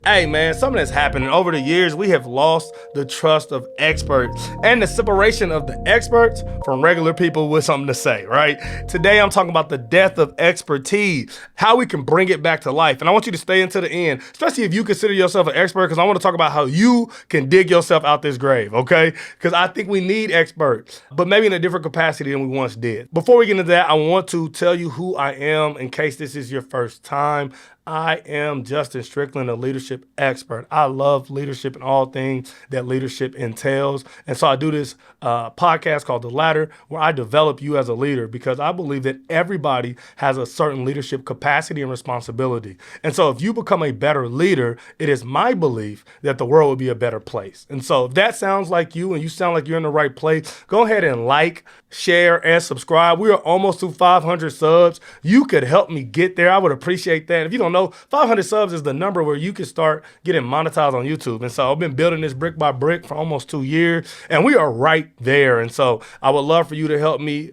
Hey man, something that's happening over the years, we have lost the trust of experts and the separation of the experts from regular people with something to say, right? Today I'm talking about the death of expertise, how we can bring it back to life. And I want you to stay until the end, especially if you consider yourself an expert, because I want to talk about how you can dig yourself out this grave, okay? Because I think we need experts, but maybe in a different capacity than we once did. Before we get into that, I want to tell you who I am in case this is your first time. I am Justin Strickland, a leadership expert. I love leadership and all things that leadership entails. And so I do this podcast called The Ladder, where I develop you as a leader because I believe that everybody has a certain leadership capacity and responsibility. And so if you become a better leader, it is my belief that the world will be a better place. And so if that sounds like you and you sound like you're in the right place, go ahead and like, share, and subscribe. We are almost to 500 subs. You could help me get there. I would appreciate that. If you don't know, 500 subs is the number where you can start getting monetized on YouTube. And so I've been building this brick by brick for almost 2 years, and we are right there. And so I would love for you to help me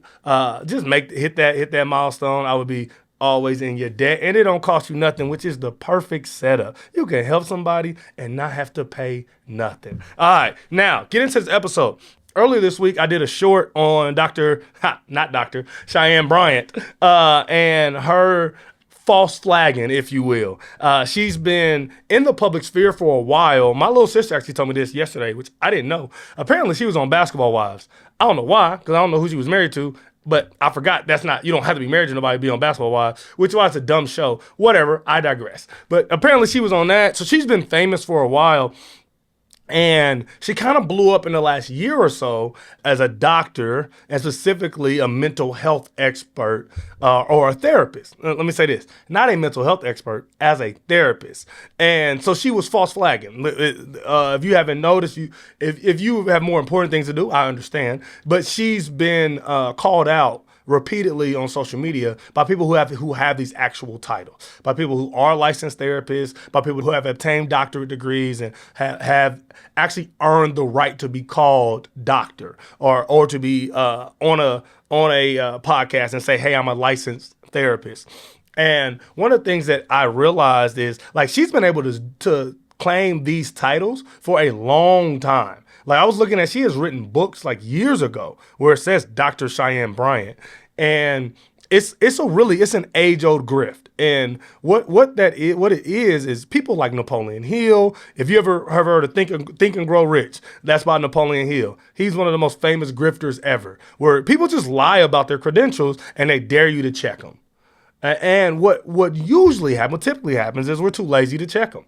just hit that milestone. I would be always in your debt, and it don't cost you nothing, which is the perfect setup. You can help somebody and not have to pay nothing. All right, now get into this episode. Earlier this week, I did a short on not Dr. Cheyenne Bryant, and her false flagging, if you will. She's been in the public sphere for a while. My little sister actually told me this yesterday, which I didn't know. Apparently, she was on Basketball Wives. I don't know why, because I don't know who she was married to, but I forgot you don't have to be married to nobody to be on Basketball Wives, which was a dumb show. Whatever, I digress. But apparently, she was on that. So she's been famous for a while. And she kind of blew up in the last year or so as a doctor and specifically a mental health expert or a therapist. Let me say this, not a mental health expert, as a therapist. And so she was false flagging. If you haven't noticed, if you have more important things to do, I understand. But she's been called out repeatedly on social media by people who have these actual titles, by people who are licensed therapists, by people who have obtained doctorate degrees and have actually earned the right to be called doctor or to be on a podcast and say, hey, I'm a licensed therapist. And one of the things that I realized is like she's been able to claim these titles for a long time. Like I was looking at, she has written books like years ago where it says Dr. Cheyenne Bryant. And it's an age-old grift. And what it is people like Napoleon Hill. If you ever have heard of Think and Grow Rich, that's by Napoleon Hill. He's one of the most famous grifters ever, where people just lie about their credentials and they dare you to check them. And what typically happens is we're too lazy to check them.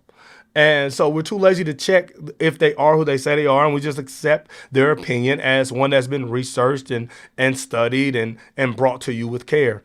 And so we're too lazy to check if they are who they say they are, and we just accept their opinion as one that's been researched and studied and brought to you with care.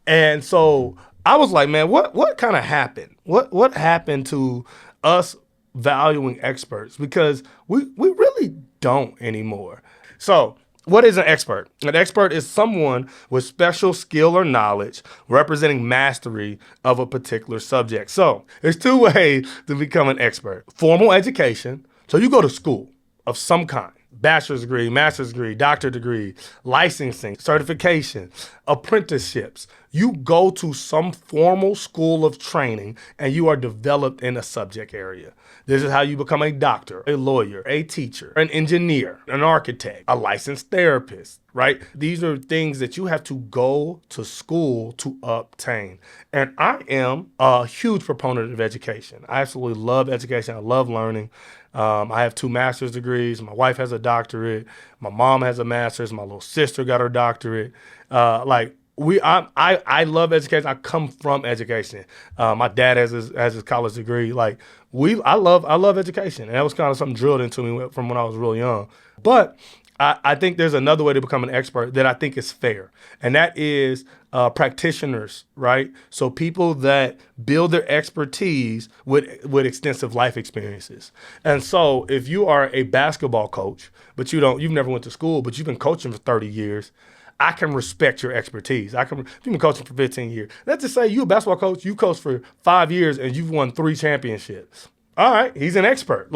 And so I was like, man, what kind of happened? What happened to us valuing experts? Because we really don't anymore. So what is an expert? An expert is someone with special skill or knowledge representing mastery of a particular subject. So there's two ways to become an expert. Formal education. So you go to school of some kind. Bachelor's degree, master's degree, doctorate degree, licensing, certification, apprenticeships. You go to some formal school of training and you are developed in a subject area. This is how you become a doctor, a lawyer, a teacher, an engineer, an architect, a licensed therapist, right? These are things that you have to go to school to obtain. And I am a huge proponent of education. I absolutely love education. I love learning. I have 2 master's degrees. My wife has a doctorate. My mom has a master's. My little sister got her doctorate. I love education. I come from education. My dad has his college degree. I love education, and that was kind of something drilled into me from when I was real young. But I think there's another way to become an expert that I think is fair, and that is practitioners, right? So people that build their expertise with extensive life experiences. And so if you are a basketball coach, but you've never went to school, but you've been coaching for 30 years, I can respect your expertise. If you've been coaching for 15 years, let's just say you're a basketball coach, you coached for 5 years and you've won 3 championships. All right, he's an expert.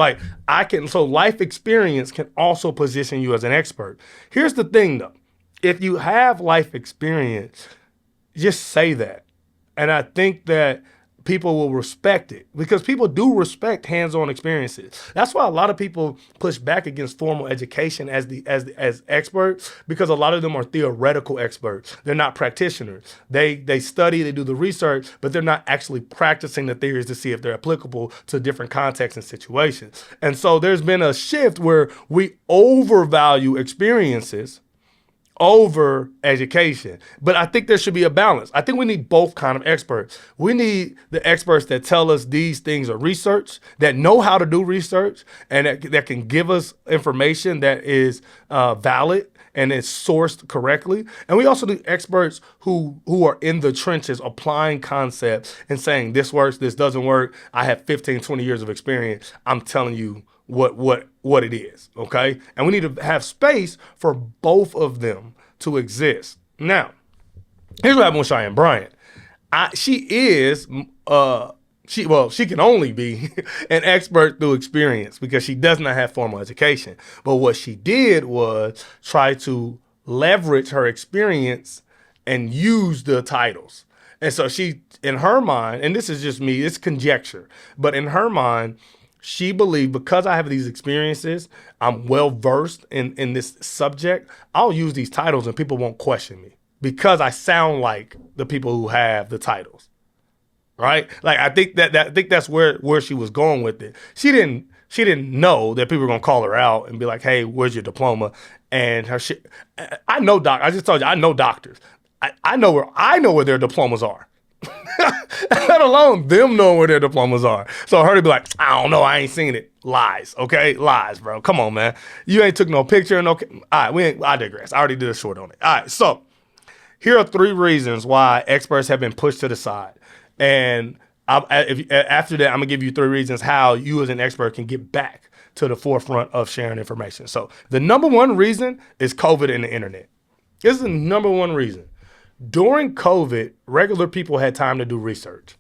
So life experience can also position you as an expert. Here's the thing though. If you have life experience, just say that. And I think that people will respect it, because people do respect hands-on experiences. That's why a lot of people push back against formal education as experts, because a lot of them are theoretical experts. They're not practitioners. They study, they do the research, but they're not actually practicing the theories to see if they're applicable to different contexts and situations. And so there's been a shift where we overvalue experiences over education. But I think there should be a balance. I think we need both kind of experts. We need the experts that tell us these things are research, that know how to do research, and that can give us information that is valid and is sourced correctly. And we also need experts who are in the trenches applying concepts and saying, this works, this doesn't work. I have 15, 20 years of experience. I'm telling you what it is, okay? And we need to have space for both of them to exist. Now, here's what happened with Cheyenne Bryant. She can only be an expert through experience because she does not have formal education. But what she did was try to leverage her experience and use the titles. And so she, in her mind, and this is just me, it's conjecture, but in her mind, she believed, because I have these experiences, I'm well versed in this subject, I'll use these titles and people won't question me because I sound like the people who have the titles, right? Like I think that's where she was going with it. She didn't know that people were gonna call her out and be like, "Hey, where's your diploma?" And her shit. I just told you, I know doctors. I know where their diplomas are. Let alone them knowing where their diplomas are. So her to be like, I don't know, I ain't seen it. Lies, okay? Lies, bro. Come on, man. You ain't took no picture. No. All right, I digress. I already did a short on it. All right, so here are 3 reasons why experts have been pushed to the side. And after that, I'm going to give you 3 reasons how you as an expert can get back to the forefront of sharing information. So the number 1 reason is COVID and the internet. This is the number 1 reason. During COVID, regular people had time to do research.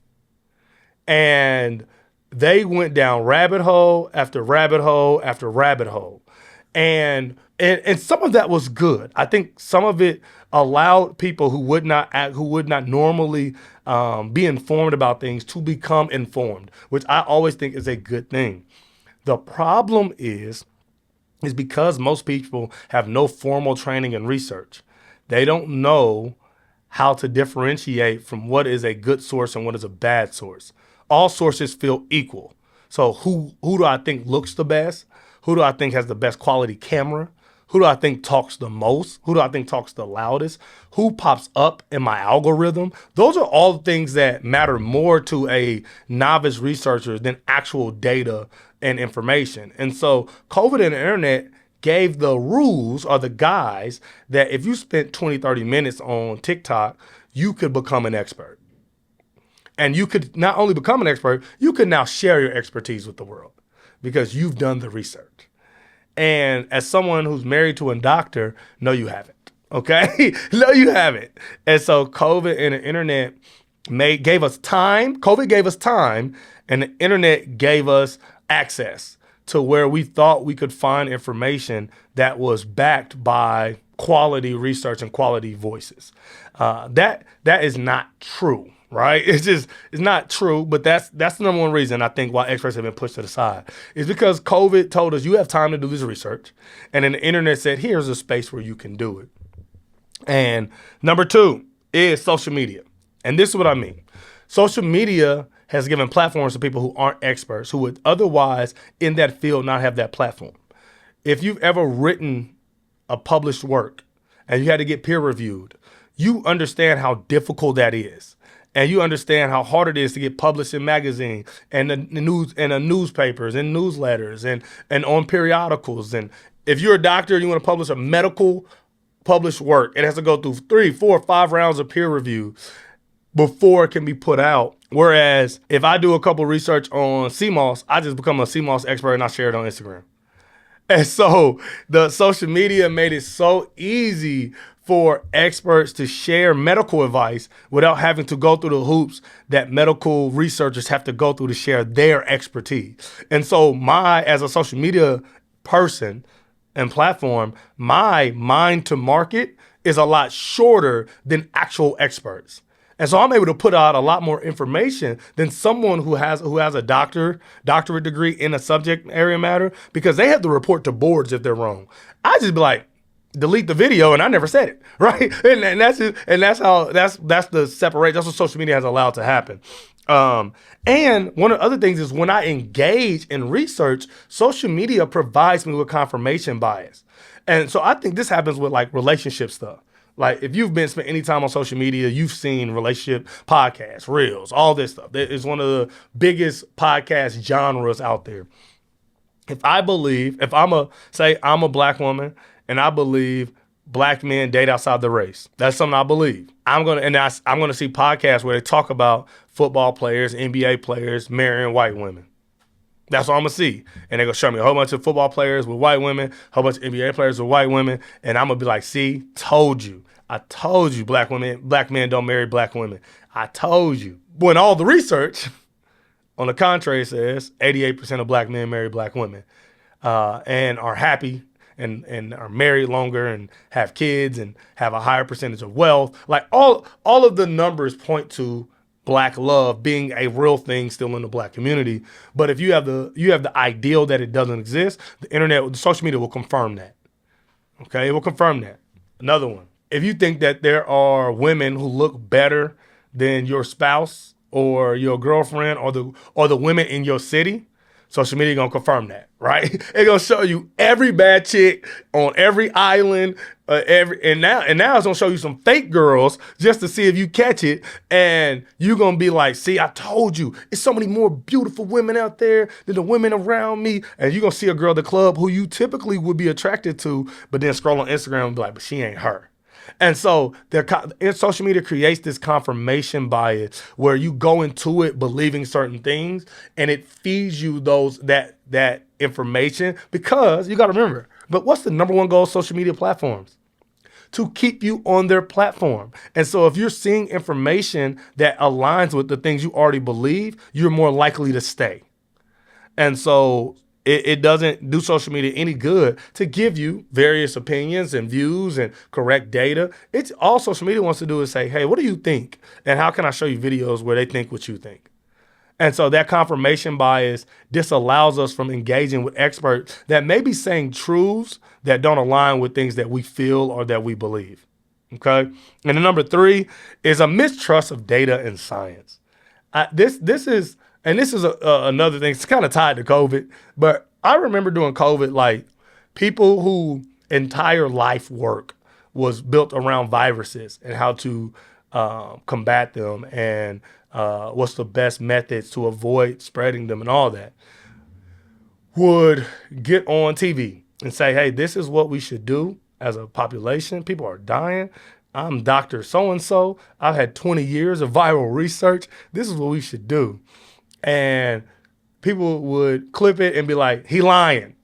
And they went down rabbit hole after rabbit hole after rabbit hole. And some of that was good. I think some of it allowed people who would not normally be informed about things to become informed, which I always think is a good thing. The problem is because most people have no formal training in research. They don't know how to differentiate from what is a good source and what is a bad source. All sources feel equal. So who do I think looks the best? Who do I think has the best quality camera? Who do I think talks the most? Who do I think talks the loudest? Who pops up in my algorithm? Those are all things that matter more to a novice researcher than actual data and information. And so COVID and the internet gave the rules or the guys that if you spent 20, 30 minutes on TikTok, you could become an expert. And you could not only become an expert, you could now share your expertise with the world because you've done the research. And as someone who's married to a doctor, no, you haven't. Okay? No, you haven't. And so COVID and the internet gave us time. COVID gave us time, and the internet gave us access to where we thought we could find information that was backed by quality research and quality voices. That is not true, right? It's not true, but that's the number 1 reason I think why experts have been pushed to the side is because COVID told us you have time to do this research. And then the internet said, here's a space where you can do it. And number 2 is social media. And this is what I mean. Social media has given platforms to people who aren't experts, who would otherwise in that field not have that platform. If you've ever written a published work and you had to get peer reviewed, you understand how difficult that is. And you understand how hard it is to get published in magazines and the news and the newspapers and newsletters and on periodicals. And if you're a doctor and you want to publish a medical published work, it has to go through 3, 4, 5 rounds of peer review before it can be put out. Whereas if I do a couple research on CMOS, I just become a CMOS expert and I share it on Instagram. And so the social media made it so easy for experts to share medical advice without having to go through the hoops that medical researchers have to go through to share their expertise. And so as a social media person and platform, my mind to market is a lot shorter than actual experts. And so I'm able to put out a lot more information than someone who has a doctorate degree in a subject area matter, because they have to report to boards if they're wrong. I just be like, delete the video, and I never said it, right? And that's it, and that's the separation. That's what social media has allowed to happen. And one of the other things is when I engage in research, social media provides me with confirmation bias. And so I think this happens with like relationship stuff. Like if you've spent any time on social media, you've seen relationship podcasts, reels, all this stuff. It's one of the biggest podcast genres out there. If I'm a black woman and I believe black men date outside the race, that's something I believe. I'm gonna see podcasts where they talk about football players, NBA players marrying white women. That's what I'm gonna see. And they're gonna show me a whole bunch of football players with white women, a whole bunch of NBA players with white women, and I'm gonna be like, see, told you. I told you black men don't marry black women. I told you. When all the research, on the contrary, says 88% of black men marry black women and are happy and are married longer and have kids and have a higher percentage of wealth. Like all of the numbers point to black love being a real thing still in the black community. But if you have the ideal that it doesn't exist, the social media will confirm that. Okay, it will confirm that. Another one. If you think that there are women who look better than your spouse or your girlfriend or the women in your city, social media gonna confirm that, right? It's gonna show you every bad chick on every island, and now it's gonna show you some fake girls just to see if you catch it, and you're gonna be like, see, I told you, it's so many more beautiful women out there than the women around me, and you're gonna see a girl at the club who you typically would be attracted to, but then scroll on Instagram and be like, but she ain't her. And so social media creates this confirmation bias where you go into it believing certain things, and it feeds you that information, because you got to remember, but what's the number one goal of social media platforms? To keep you on their platform. And so if you're seeing information that aligns with the things you already believe, you're more likely to stay. And so it doesn't do social media any good to give you various opinions and views and correct data. It's all social media wants to do is say, hey, what do you think? And how can I show you videos where they think what you think? And so that confirmation bias disallows us from engaging with experts that may be saying truths that don't align with things that we feel or that we believe. Okay. And the number 3 is a mistrust of data and science. This is another thing. It's kind of tied to COVID, but I remember during COVID, like people who entire life work was built around viruses and how to combat them and what's the best methods to avoid spreading them and all that, would get on TV and say, hey, this is what we should do as a population. People are dying. I'm Dr. So-and-so. I've had 20 years of viral research. This is what we should do. And people would clip it and be like, he lying.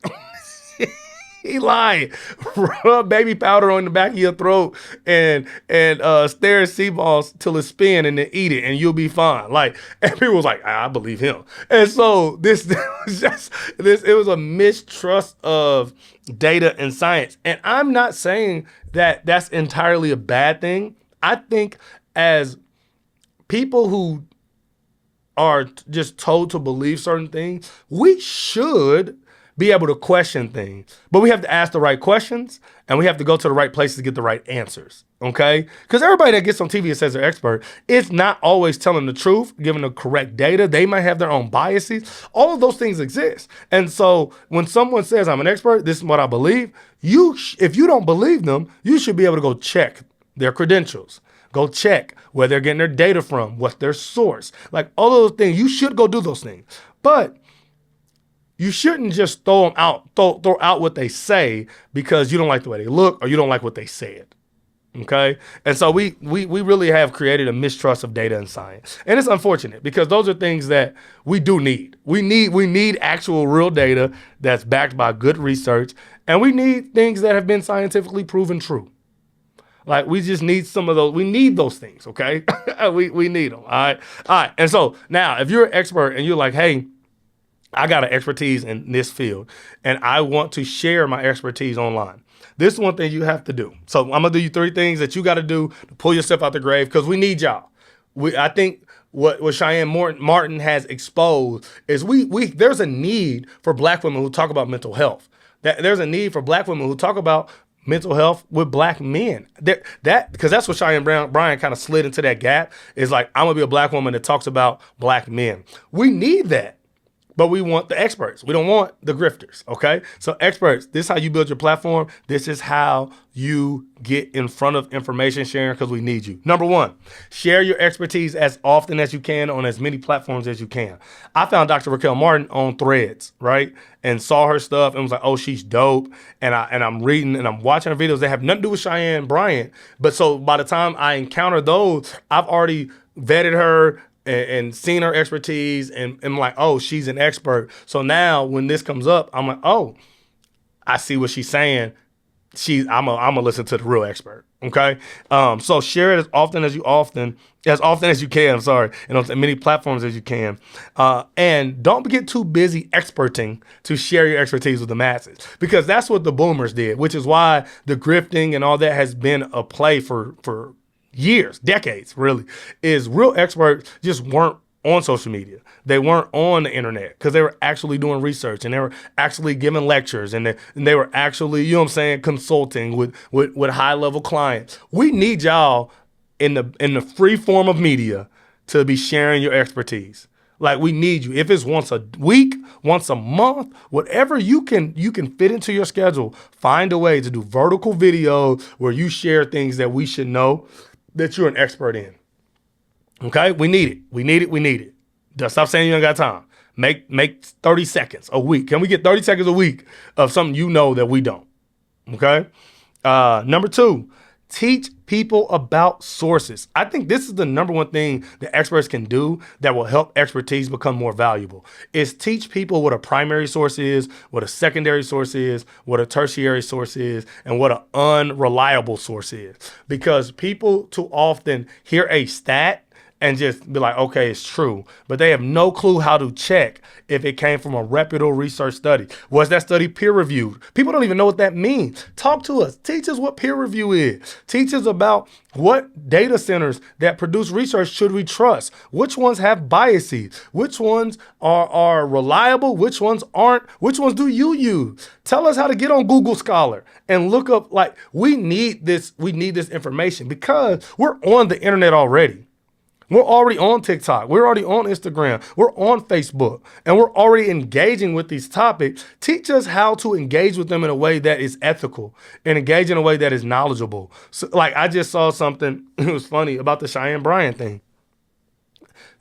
He lying. Rub baby powder on the back of your throat and stare at sea balls till it spin and then eat it and you'll be fine. Like, and people was like, I believe him. And so it was a mistrust of data and science. And I'm not saying that that's entirely a bad thing. I think as people who are just told to believe certain things, we should be able to question things, but we have to ask the right questions and we have to go to the right places to get the right answers. Okay. Because everybody that gets on TV and says they're expert is not always telling the truth, giving the correct data. They might have their own biases. All of those things exist. And so when someone says I'm an expert, this is what I believe, if you don't believe them, you should be able to go check their credentials. Go check where they're getting their data from, what's their source. Like all those things, you should go do those things. But you shouldn't just throw out what they say because you don't like the way they look or you don't like what they said. Okay? And so we really have created a mistrust of data and science. And it's unfortunate because those are things that we do need. We need actual real data that's backed by good research, and we need things that have been scientifically proven true. Like we just need some of those. We need those things, okay? we need them, all right? And so now if you're an expert and you're like, hey, I got an expertise in this field and I want to share my expertise online, this is one thing you have to do. So I'm gonna do you 3 things that you gotta do to pull yourself out the grave because we need y'all. I think what Cheyenne Martin has exposed is we there's a need for black women who talk about mental health. That there's a need for black women who talk about mental health with black men. That because that's what Cheyenne Bryan kind of slid into that gap, is like, I'm gonna be a black woman that talks about black men. We need that. But we want the experts. We don't want the grifters, okay? So experts, this is how you build your platform. This is how you get in front of information sharing, because we need you. Number one, share your expertise as often as you can on as many platforms as you can. I found Dr. Raquel Martin on Threads, right? And saw her stuff and was like, oh, she's dope. And I'm reading and I'm watching her videos that have nothing to do with Cheyenne Bryant. But so by the time I encounter those, I've already vetted her and seen her expertise, and I'm like, oh, she's an expert. So now when this comes up, I'm like, oh, I see what she's saying. I'm gonna listen to the real expert. Okay. So share it as often as you can, and on as many platforms as you can. And don't get too busy experting to share your expertise with the masses, because that's what the boomers did, which is why the grifting and all that has been a play for years, decades, really. Is real experts just weren't on social media. They weren't on the internet because they were actually doing research, and they were actually giving lectures, and they were actually, you know what I'm saying, consulting with high level clients. We need y'all in the free form of media to be sharing your expertise. Like, we need you. If it's once a week, once a month, whatever you can fit into your schedule, find a way to do vertical videos where you share things that we should know that you're an expert in. Okay? We need it. We need it. Just stop saying you ain't got time. Make 30 seconds a week. Can we get 30 seconds a week of something you know that we don't? Okay? Number two, teach people about sources. I think this is the number one thing that experts can do that will help expertise become more valuable, is teach people what a primary source is, what a secondary source is, what a tertiary source is, and what an unreliable source is. Because people too often hear a stat and just be like, okay, it's true. But they have no clue how to check if it came from a reputable research study. Was that study peer reviewed? People don't even know what that means. Talk to us. Teach us what peer review is. Teach us about what data centers that produce research should we trust? Which ones have biases? Which ones are reliable? Which ones aren't? Which ones do you use? Tell us how to get on Google Scholar and look up, like, we need this information, because we're on the internet already. We're already on TikTok. We're already on Instagram. We're on Facebook, and we're already engaging with these topics. Teach us how to engage with them in a way that is ethical and engage in a way that is knowledgeable. So, like, I just saw something, it was funny, about the Cheyenne Bryant thing.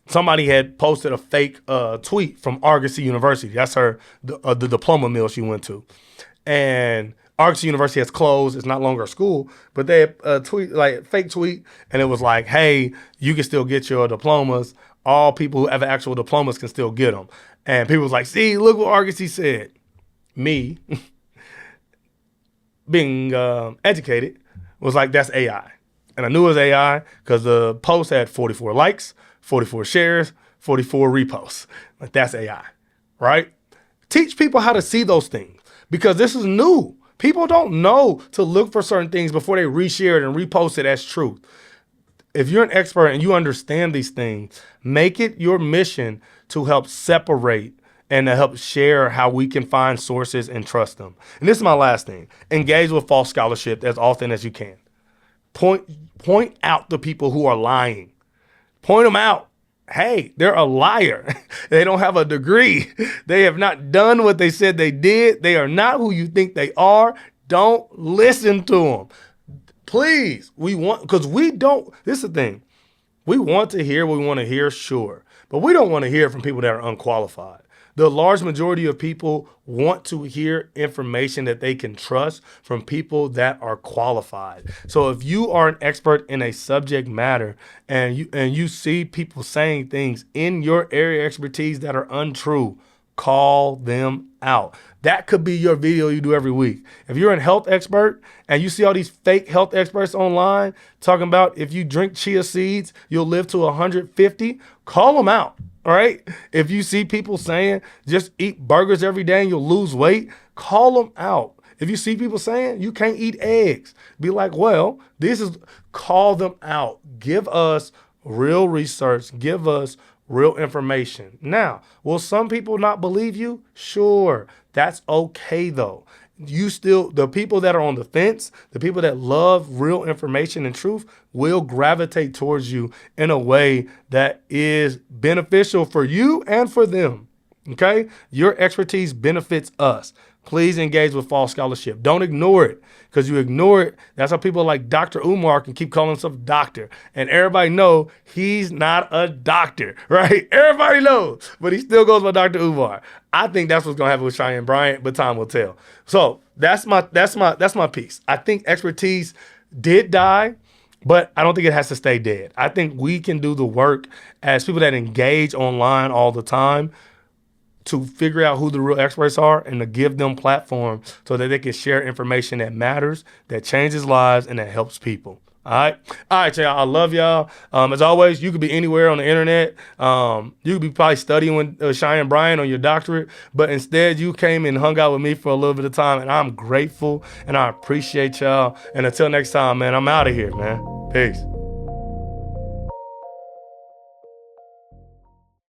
Somebody had posted a fake tweet from Argosy University. That's the diploma mill she went to. And Argosy University has closed. It's not longer a school, but they had fake tweet, and it was like, hey, you can still get your diplomas. All people who have actual diplomas can still get them. And people was like, see, look what Argosy said. Me, being educated, was like, that's AI. And I knew it was AI because the post had 44 likes, 44 shares, 44 reposts. Like, that's AI, right? Teach people how to see those things, because this is new. People don't know to look for certain things before they reshare it and repost it as truth. If you're an expert and you understand these things, make it your mission to help separate and to help share how we can find sources and trust them. And this is my last thing. Engage with false scholarship as often as you can. Point out the people who are lying. Point them out. Hey, they're a liar. They don't have a degree. They have not done what they said they did. They are not who you think they are. Don't listen to them. Please, because we don't, this is the thing. We want to hear what we want to hear, sure. But we don't want to hear from people that are unqualified. The large majority of people want to hear information that they can trust from people that are qualified. So if you are an expert in a subject matter and you see people saying things in your area of expertise that are untrue, call them out. That could be your video you do every week. If you're a health expert and you see all these fake health experts online talking about if you drink chia seeds, you'll live to 150, call them out. All right. If you see people saying just eat burgers every day and you'll lose weight, call them out. If you see people saying you can't eat eggs, be like, well, call them out. Give us real research, give us real information. Now, will some people not believe you? Sure. That's okay though. The people that are on the fence, the people that love real information and truth will gravitate towards you in a way that is beneficial for you and for them. Okay? Your expertise benefits us. Please engage with false scholarship. Don't ignore it, because you ignore it. That's how people like Dr. Umar can keep calling himself doctor. And everybody know he's not a doctor, right? Everybody knows, but he still goes by Dr. Umar. I think that's what's gonna happen with Cheyenne Bryant, but time will tell. So that's my piece. I think expertise did die, but I don't think it has to stay dead. I think we can do the work as people that engage online all the time to figure out who the real experts are and to give them platform so that they can share information that matters, that changes lives, and that helps people. All right, y'all. I love y'all. As always, you could be anywhere on the internet. You could be probably studying with Cheyenne Bryant on your doctorate, but instead you came and hung out with me for a little bit of time, and I'm grateful and I appreciate y'all. And until next time, man, I'm out of here, man. Peace.